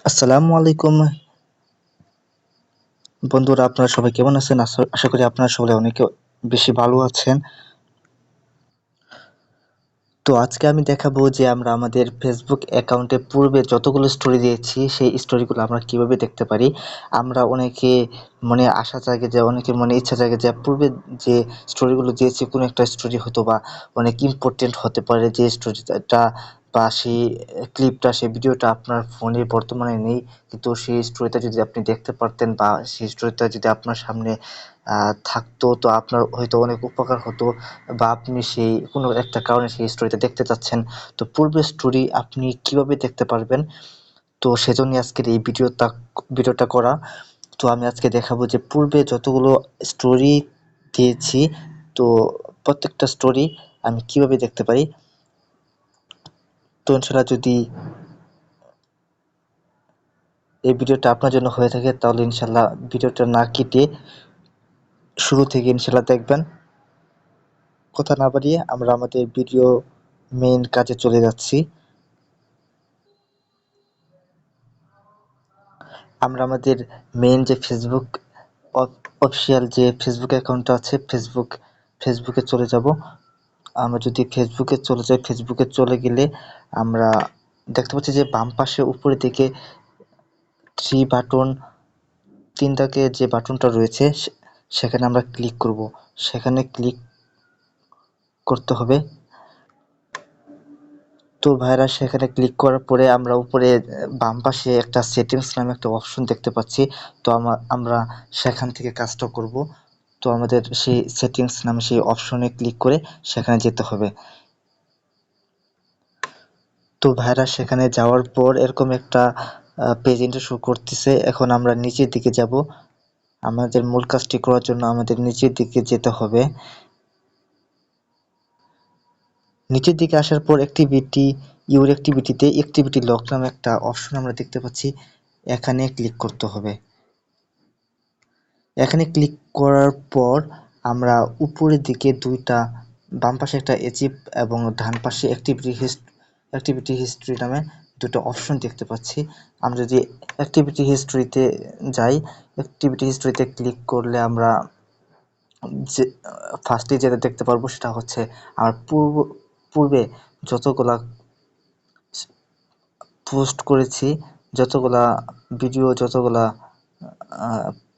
আসসালামু আলাইকুম বন্ধুরা, আপনারা সবাই কেমন আছেন? আশা করি আপনারা সবাই অনেক বেশি ভালো আছেন। তো আজকে আমি দেখাবো যে আমরা আমাদের ফেসবুক অ্যাকাউন্টে পূর্বে যতগুলো স্টোরি দিয়েছি সেই স্টোরিগুলো আমরা কিভাবে দেখতে পারি। আমরা অনেকে মনে আশা জাগে যে অনেকের মনে ইচ্ছা জাগে যে পূর্বে যে স্টোরিগুলো দিয়েছি কোনো একটা স্টোরি হয়তো বা অনেক ইম্পর্টেন্ট হতে পারে, যে স্টোরিটা বা সেই ক্লিপটা, সেই ভিডিওটা আপনার ফোনে বর্তমানে নেই, কিন্তু সেই স্টোরিটা যদি আপনি দেখতে পারতেন বা সেই স্টোরিটা যদি আপনার সামনে থাকতো, তো আপনার হয়তো অনেক উপকার হতো, বা আপনি সেই কোনো একটা কারণে সেই স্টোরিটা দেখতে চাচ্ছেন। তো পূর্বের স্টোরি আপনি কিভাবে দেখতে পারবেন, তো সেজন্য আজকের এই ভিডিওটা করা। তো আমি আজকে দেখাবো যে পূর্বে যতগুলো স্টোরি দিয়েছি, তো প্রত্যেকটা স্টোরি আমি কিভাবে দেখতে পারি। তো ইনশাল্লাহ যদি এই ভিডিওটা আপনার জন্য হয়ে থাকে তাহলে ইনশাল্লাহ ভিডিওটা না কেটে শুরু থেকে ইনশাল্লাহ দেখবেন। কথা না বাড়িয়ে আমরা আমাদের ভিডিও মেইন কাজে চলে যাচ্ছি। আমরা আমাদের মেইন যে ফেসবুক অফিসিয়াল যে ফেসবুক অ্যাকাউন্টটা আছে, ফেসবুকে চলে যাব। আমরা যদি ফেসবুকে চলে যাই, ফেসবুকে চলে গেলে আমরা দেখতে পাচ্ছি যে বাম পাশে উপরের দিকে থ্রি বাটন, তিন দাগে যে বাটনটা রয়েছে সেখানে আমরা ক্লিক করব। সেখানে ক্লিক করতে হবে। তো ভাইরা সেখানে ক্লিক করার পরে আমরা উপরে বাম পাশে একটা সেটিংস নামে একটা অপশন দেখতে পাচ্ছি। তো আমরা সেখান থেকে কাজটা করব। তো আমাদের সেই সেটিংস নামে সেই অপশনে ক্লিক করে সেখানে যেতে হবে। তো ভাইরা সেখানে যাওয়ার পর এরকম একটা পেজ ইন্টারভিউ করতেছে। এখন আমরা নিচের দিকে যাব। আমাদের মূল কাজটি করার জন্য আমাদের নিচের দিকে যেতে হবে। নিচের দিকে আসার পর অ্যাক্টিভিটিতে অ্যাক্টিভিটি লক নামে একটা অপশন আমরা দেখতে পাচ্ছি। এখানে ক্লিক করতে হবে। এখানে ক্লিক করার পর আমরা উপরের দিকে দুইটা, বাম পাশে একটা অ্যাচিভ এবং ডান পাশে অ্যাক্টিভিটি হিস্ট্রি নামে দুটো অপশন দেখতে পাচ্ছি। আমরা যদি অ্যাক্টিভিটি হিস্ট্রিতে যাই, অ্যাক্টিভিটি হিস্ট্রিতে ক্লিক করলে আমরা যে ফার্স্টে যেটা দেখতে পারবো সেটা হচ্ছে আমার পূর্বে যতগুলা পোস্ট করেছি, যতগুলা ভিডিও, যতগুলা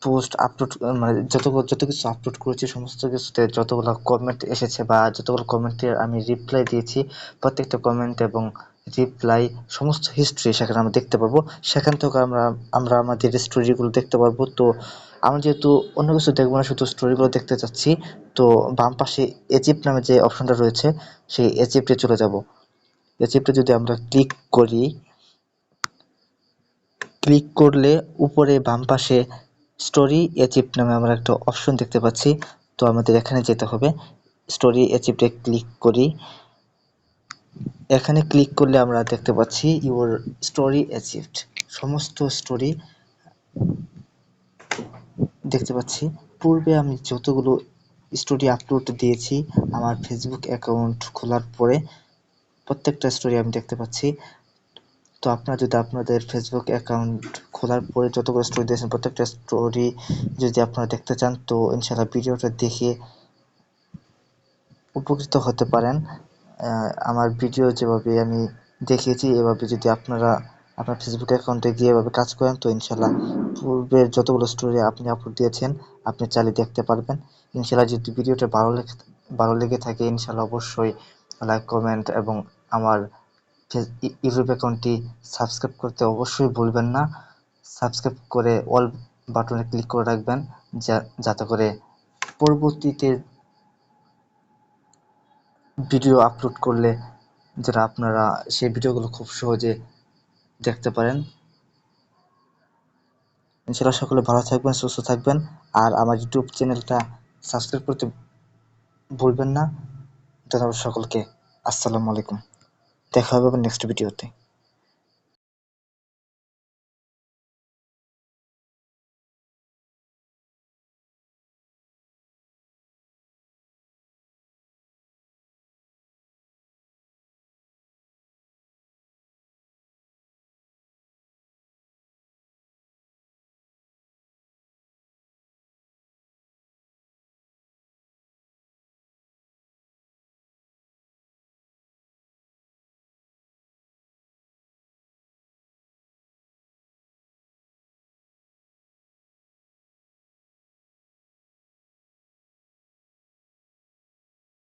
পোস্ট আপলোড, মানে যত কিছু আপলোড করেছি সমস্ত কিছুতে যতগুলো কমেন্ট এসেছে বা যতগুলো কমেন্টের আমি রিপ্লাই দিয়েছি, প্রত্যেকটা কমেন্ট এবং রিপ্লাই সমস্ত হিস্ট্রি সেখানে আমরা দেখতে পারবো। সেখান থেকে আমরা আমাদের স্টোরিগুলো দেখতে পারবো। তো আমরা যেহেতু অন্য কিছু দেখবো না, শুধু স্টোরিগুলো দেখতে চাচ্ছি, তো বাম পাশে এজিপ্ট নামে যে অপশনটা রয়েছে সেই এজিপ্টে চলে যাব। এজিপ্টে যদি আমরা ক্লিক করলে উপরে বাম পাশে স্টোরি অ্যাচিভড নামে আমরা একটা অপশন দেখতে পাচ্ছি। তো আমাদের এখানে যেতে হবে। স্টোরি অ্যাচিভডে ক্লিক করি। এখানে ক্লিক করলে আমরা দেখতে পাচ্ছি ইউর স্টোরি অ্যাচিভড, সমস্ত স্টোরি দেখতে পাচ্ছি। পূর্বে আমি যতগুলো স্টোরি আপলোড দিয়েছি আমার ফেসবুক অ্যাকাউন্ট খোলার পরে প্রত্যেকটা স্টোরি আমি দেখতে পাচ্ছি। তো আপনারা যদি আপনাদের ফেসবুক অ্যাকাউন্ট খোলার পরে যতগুলো স্টোরি দিয়েছেন প্রত্যেকটা স্টোরি যদি আপনারা দেখতে চান, তো ইনশাআল্লাহ ভিডিওটা দেখে উপকৃত হতে পারেন। আমার ভিডিও যেভাবে আমি দেখিয়েছি এভাবে যদি আপনারা আপনার ফেসবুক অ্যাকাউন্টে গিয়ে এভাবে কাজ করেন, তো ইনশাআল্লাহ পূর্বের যতগুলো স্টোরি আপনি আপলোড দিয়েছেন আপনি চালিয়ে দেখতে পারবেন। ইনশাআল্লাহ যদি ভিডিওটা ভালো লেগে থাকে ইনশাআল্লাহ অবশ্যই লাইক, কমেন্ট এবং আমার ইউটিউব অ্যাকাউন্টটি সাবস্ক্রাইব করতে অবশ্যই ভুলবেন না। সাবস্ক্রাইব করে অল বাটনে ক্লিক করে রাখবেন, যাতে করে পরবর্তীতে ভিডিও আপলোড করলে যারা আপনারা সেই ভিডিওগুলো খুব সহজে দেখতে পারেন। ইনশাআল্লাহ সকলে ভালো থাকবেন, সুস্থ থাকবেন, আর আমার ইউটিউব চ্যানেলটা সাবস্ক্রাইব করতে ভুলবেন না। ধন্যবাদ সকলকে। আসসালামু আলাইকুম। দেখা হবে নেক্সট ভিডিওতে।